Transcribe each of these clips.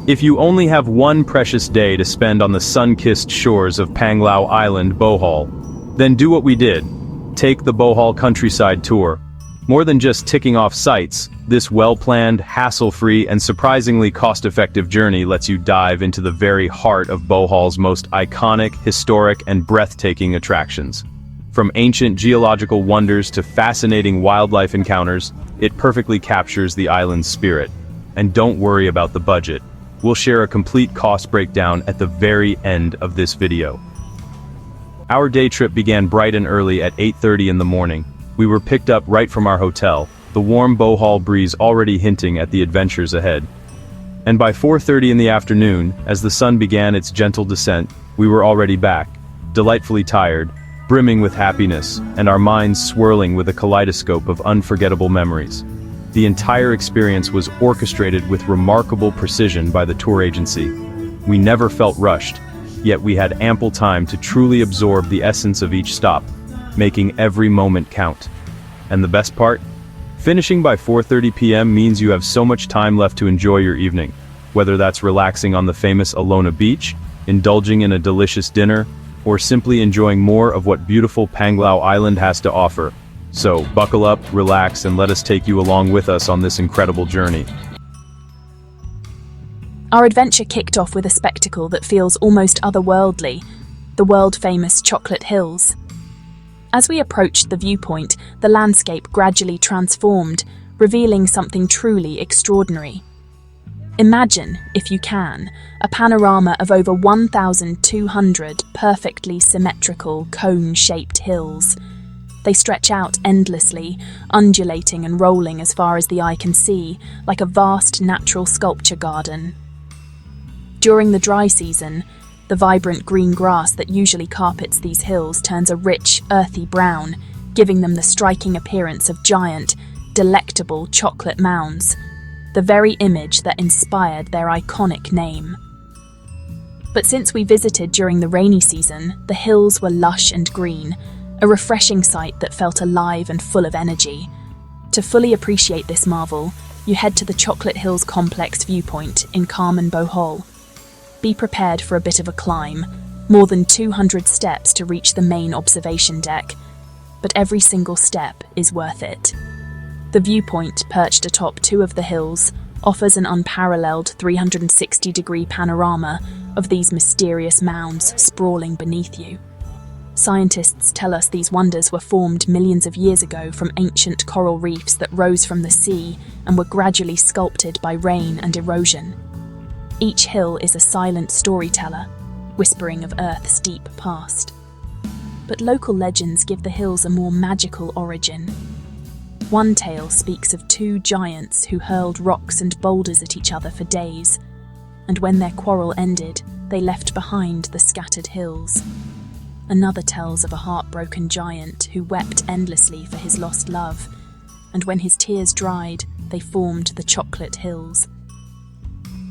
If you only have one precious day to spend on the sun-kissed shores of Panglao Island, Bohol, then do what we did. Take the Bohol Countryside Tour. More than just ticking off sites, this well-planned, hassle-free, and surprisingly cost-effective journey lets you dive into the very heart of Bohol's most iconic, historic, and breathtaking attractions. From ancient geological wonders to fascinating wildlife encounters, it perfectly captures the island's spirit. And don't worry about the budget. We'll share a complete cost breakdown at the very end of this video. Our day trip began bright and early at 8:30 in the morning. We were picked up right from our hotel, the warm Bohol breeze already hinting at the adventures ahead. And by 4:30 in the afternoon, as the sun began its gentle descent, we were already back, delightfully tired, brimming with happiness, and our minds swirling with a kaleidoscope of unforgettable memories. The entire experience was orchestrated with remarkable precision by the tour agency. We never felt rushed, yet we had ample time to truly absorb the essence of each stop, making every moment count. And the best part? Finishing by 4:30 p.m. means you have so much time left to enjoy your evening, whether that's relaxing on the famous Alona Beach, indulging in a delicious dinner, or simply enjoying more of what beautiful Panglao Island has to offer. So, buckle up, relax, and let us take you along with us on this incredible journey. Our adventure kicked off with a spectacle that feels almost otherworldly, the world-famous Chocolate Hills. As we approached the viewpoint, the landscape gradually transformed, revealing something truly extraordinary. Imagine, if you can, a panorama of over 1,200 perfectly symmetrical, cone-shaped hills. They stretch out endlessly, undulating and rolling as far as the eye can see, like a vast natural sculpture garden. During the dry season, the vibrant green grass that usually carpets these hills turns a rich, earthy brown, giving them the striking appearance of giant, delectable chocolate mounds, the very image that inspired their iconic name. But since we visited during the rainy season, the hills were lush and green, a refreshing sight that felt alive and full of energy. To fully appreciate this marvel, you head to the Chocolate Hills Complex viewpoint in Carmen, Bohol. Be prepared for a bit of a climb, more than 200 steps to reach the main observation deck, but every single step is worth it. The viewpoint, perched atop two of the hills, offers an unparalleled 360-degree panorama of these mysterious mounds sprawling beneath you. Scientists tell us these wonders were formed millions of years ago from ancient coral reefs that rose from the sea and were gradually sculpted by rain and erosion. Each hill is a silent storyteller, whispering of Earth's deep past. But local legends give the hills a more magical origin. One tale speaks of two giants who hurled rocks and boulders at each other for days, and when their quarrel ended, they left behind the scattered hills. Another tells of a heartbroken giant who wept endlessly for his lost love, and when his tears dried, they formed the Chocolate Hills.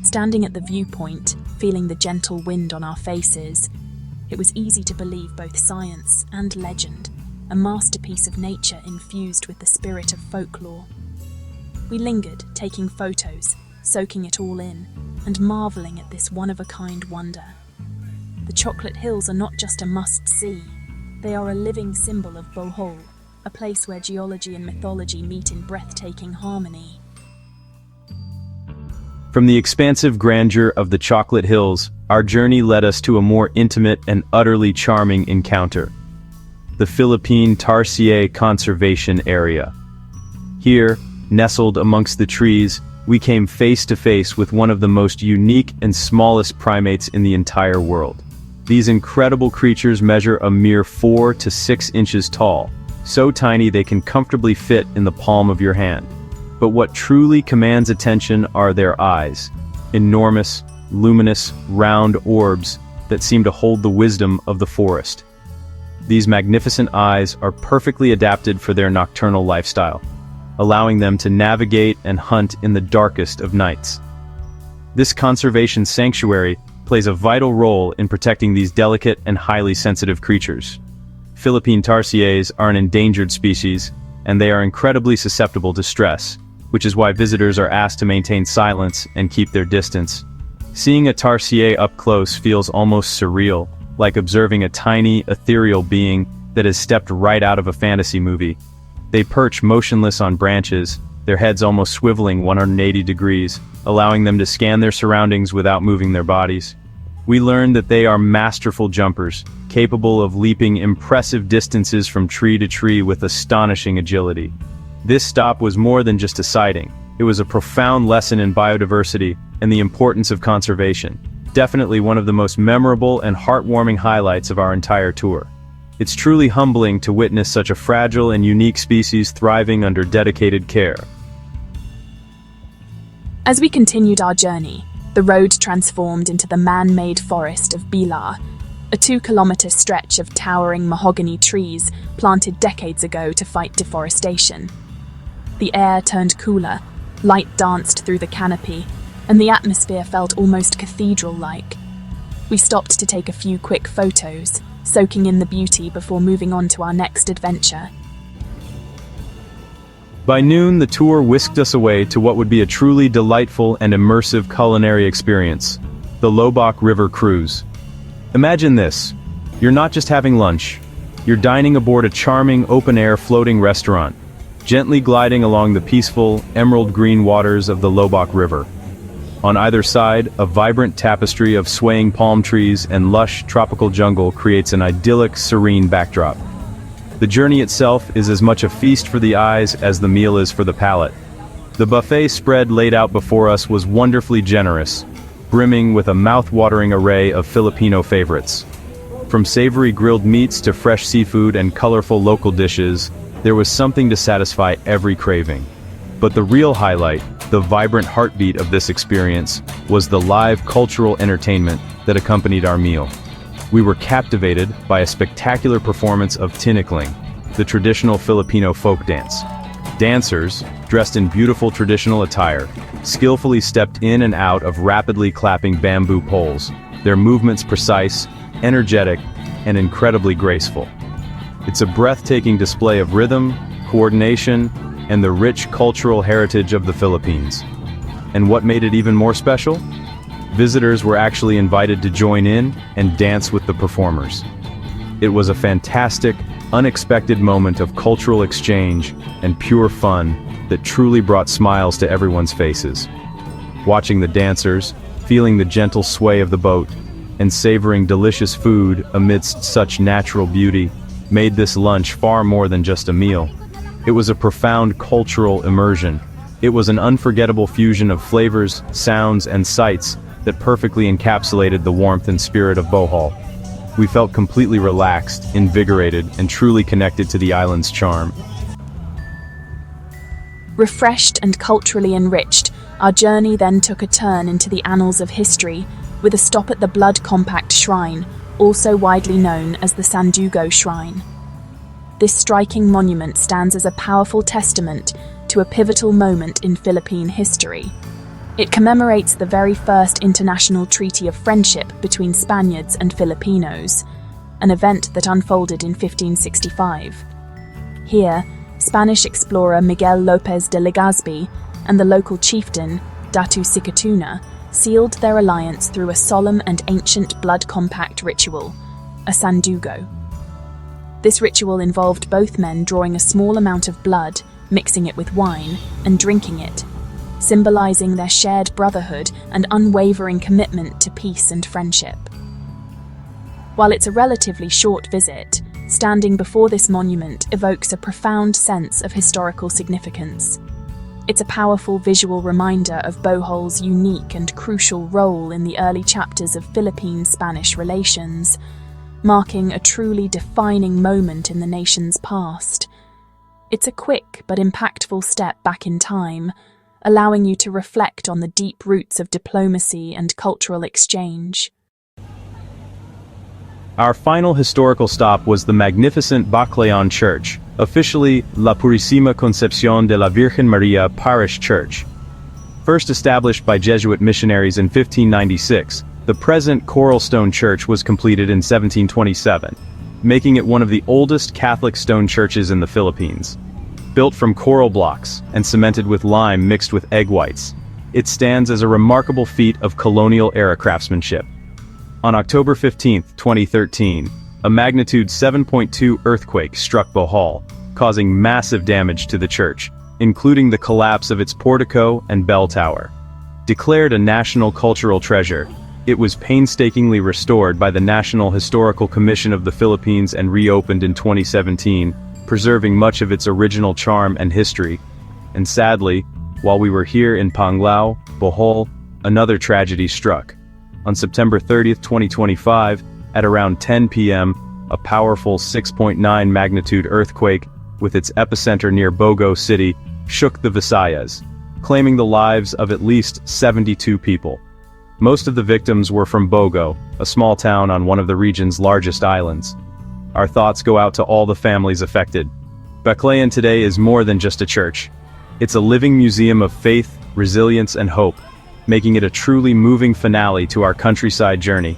Standing at the viewpoint, feeling the gentle wind on our faces, it was easy to believe both science and legend, a masterpiece of nature infused with the spirit of folklore. We lingered, taking photos, soaking it all in, and marveling at this one-of-a-kind wonder. The Chocolate Hills are not just a must-see, they are a living symbol of Bohol, a place where geology and mythology meet in breathtaking harmony. From the expansive grandeur of the Chocolate Hills, our journey led us to a more intimate and utterly charming encounter: the Philippine Tarsier Conservation Area. Here, nestled amongst the trees, we came face to face with one of the most unique and smallest primates in the entire world. These incredible creatures measure a mere 4 to 6 inches tall, so tiny they can comfortably fit in the palm of your hand. But what truly commands attention are their eyes, enormous, luminous, round orbs that seem to hold the wisdom of the forest. These magnificent eyes are perfectly adapted for their nocturnal lifestyle, allowing them to navigate and hunt in the darkest of nights. This conservation sanctuary plays a vital role in protecting these delicate and highly sensitive creatures. Philippine Tarsiers are an endangered species, and they are incredibly susceptible to stress, which is why visitors are asked to maintain silence and keep their distance. Seeing a Tarsier up close feels almost surreal, like observing a tiny, ethereal being that has stepped right out of a fantasy movie. They perch motionless on branches, their heads almost swiveling 180 degrees, allowing them to scan their surroundings without moving their bodies. We learned that they are masterful jumpers, capable of leaping impressive distances from tree to tree with astonishing agility. This stop was more than just a sighting. It was a profound lesson in biodiversity and the importance of conservation. Definitely one of the most memorable and heartwarming highlights of our entire tour. It's truly humbling to witness such a fragile and unique species thriving under dedicated care. As we continued our journey, the road transformed into the man-made forest of Bilar, a 2-kilometer stretch of towering mahogany trees planted decades ago to fight deforestation. The air turned cooler, light danced through the canopy, and the atmosphere felt almost cathedral-like. We stopped to take a few quick photos, soaking in the beauty before moving on to our next adventure. By noon, the tour whisked us away to what would be a truly delightful and immersive culinary experience, the Loboc River Cruise. Imagine this: you're not just having lunch, you're dining aboard a charming open-air floating restaurant, gently gliding along the peaceful, emerald-green waters of the Loboc River. On either side, a vibrant tapestry of swaying palm trees and lush tropical jungle creates an idyllic, serene backdrop. The journey itself is as much a feast for the eyes as the meal is for the palate. The buffet spread laid out before us was wonderfully generous, brimming with a mouth-watering array of Filipino favorites. From savory grilled meats to fresh seafood and colorful local dishes, there was something to satisfy every craving. But the real highlight, the vibrant heartbeat of this experience, was the live cultural entertainment that accompanied our meal. We were captivated by a spectacular performance of tinikling, the traditional Filipino folk dance. Dancers, dressed in beautiful traditional attire, skillfully stepped in and out of rapidly clapping bamboo poles, their movements precise, energetic, and incredibly graceful. It's a breathtaking display of rhythm, coordination, and the rich cultural heritage of the Philippines. And what made it even more special? Visitors were actually invited to join in and dance with the performers. It was a fantastic, unexpected moment of cultural exchange and pure fun that truly brought smiles to everyone's faces. Watching the dancers, feeling the gentle sway of the boat, and savoring delicious food amidst such natural beauty made this lunch far more than just a meal. It was a profound cultural immersion. It was an unforgettable fusion of flavors, sounds, and sights that perfectly encapsulated the warmth and spirit of Bohol. We felt completely relaxed, invigorated, and truly connected to the island's charm. Refreshed and culturally enriched, our journey then took a turn into the annals of history, with a stop at the Blood Compact Shrine, also widely known as the Sandugo Shrine. This striking monument stands as a powerful testament to a pivotal moment in Philippine history. It commemorates the very first international treaty of friendship between Spaniards and Filipinos, an event that unfolded in 1565. Here, Spanish explorer Miguel López de Legazpi and the local chieftain, Datu Sikatuna, sealed their alliance through a solemn and ancient blood compact ritual, a Sandugo. This ritual involved both men drawing a small amount of blood, mixing it with wine, and drinking it, symbolizing their shared brotherhood and unwavering commitment to peace and friendship. While it's a relatively short visit, standing before this monument evokes a profound sense of historical significance. It's a powerful visual reminder of Bohol's unique and crucial role in the early chapters of Philippine-Spanish relations, marking a truly defining moment in the nation's past. It's a quick but impactful step back in time, allowing you to reflect on the deep roots of diplomacy and cultural exchange. Our final historical stop was the magnificent Baclayon Church, officially La Purísima Concepción de la Virgen María Parish Church. First established by Jesuit missionaries in 1596, the present coral stone church was completed in 1727, making it one of the oldest Catholic stone churches in the Philippines. Built from coral blocks and cemented with lime mixed with egg whites, It stands as a remarkable feat of colonial-era craftsmanship. On October 15, 2013, a magnitude 7.2 earthquake struck Bohol, causing massive damage to the church, including the collapse of its portico and bell tower. Declared a national cultural treasure, it was painstakingly restored by the National Historical Commission of the Philippines and reopened in 2017, preserving much of its original charm and history. And sadly, while we were here in Panglao, Bohol, another tragedy struck. On September 30, 2025, at around 10 p.m., a powerful 6.9 magnitude earthquake, with its epicenter near Bogo City, shook the Visayas, claiming the lives of at least 72 people. Most of the victims were from Bogo, a small town on one of the region's largest islands. Our thoughts go out to all the families affected. Baclayon today is more than just a church. It's a living museum of faith, resilience, and hope, making it a truly moving finale to our countryside journey.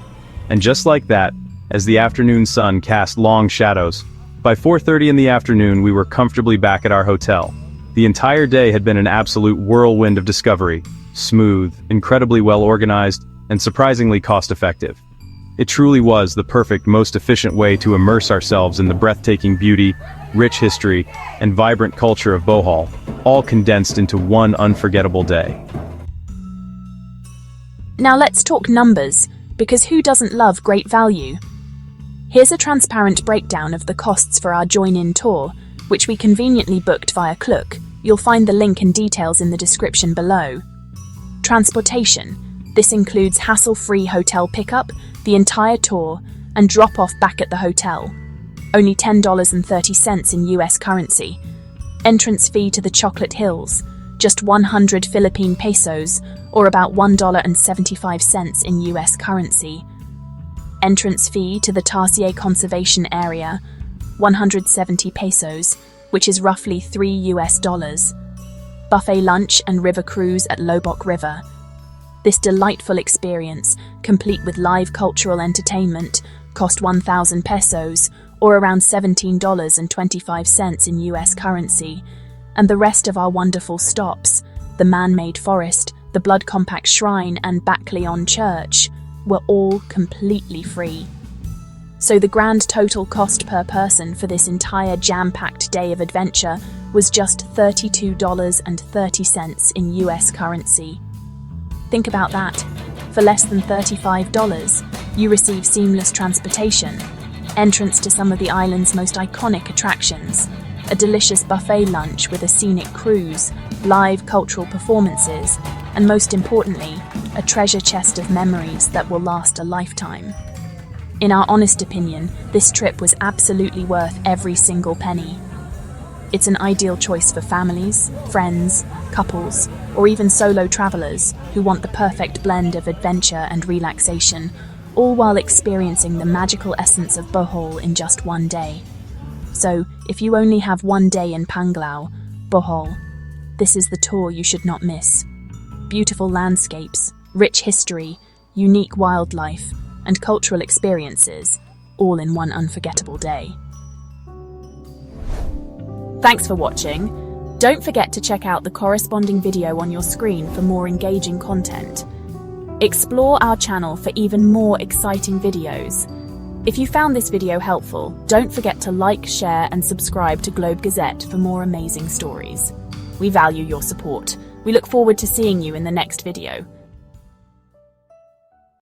And just like that, as the afternoon sun cast long shadows, by 4:30 in the afternoon we were comfortably back at our hotel. The entire day had been an absolute whirlwind of discovery, smooth, incredibly well organized, and surprisingly cost-effective. It truly was the perfect, most efficient way to immerse ourselves in the breathtaking beauty, rich history, and vibrant culture of Bohol, all condensed into one unforgettable day. Now let's talk numbers, because who doesn't love great value? Here's a transparent breakdown of the costs for our join-in tour, which we conveniently booked via Klook. You'll find the link and details in the description below. Transportation. This includes hassle-free hotel pickup, the entire tour, and drop-off back at the hotel. Only $10.30 in US currency. Entrance fee to the Chocolate Hills, just 100 Philippine pesos, or about $1.75 in US currency. Entrance fee to the Tarsier Conservation Area, 170 pesos, which is roughly $3 US. Buffet lunch and river cruise at Loboc River. This delightful experience, complete with live cultural entertainment, cost 1,000 pesos, or around $17.25 in US currency. And the rest of our wonderful stops, the man-made forest, the Blood Compact Shrine and Baclayon Church, were all completely free. So the grand total cost per person for this entire jam-packed day of adventure was just $32.30 in US currency. Think about that. For less than $35, you receive seamless transportation, entrance to some of the island's most iconic attractions, a delicious buffet lunch with a scenic cruise, live cultural performances, and most importantly, a treasure chest of memories that will last a lifetime. In our honest opinion, this trip was absolutely worth every single penny. It's an ideal choice for families, friends, couples, or even solo travelers who want the perfect blend of adventure and relaxation, all while experiencing the magical essence of Bohol in just one day. So, if you only have one day in Panglao, Bohol, this is the tour you should not miss. Beautiful landscapes, rich history, unique wildlife, and cultural experiences, all in one unforgettable day. Thanks for watching. Don't forget to check out the corresponding video on your screen for more engaging content. Explore our channel for even more exciting videos. If you found this video helpful, don't forget to like, share, and subscribe to Globe Gazette for more amazing stories. We value your support. We look forward to seeing you in the next video.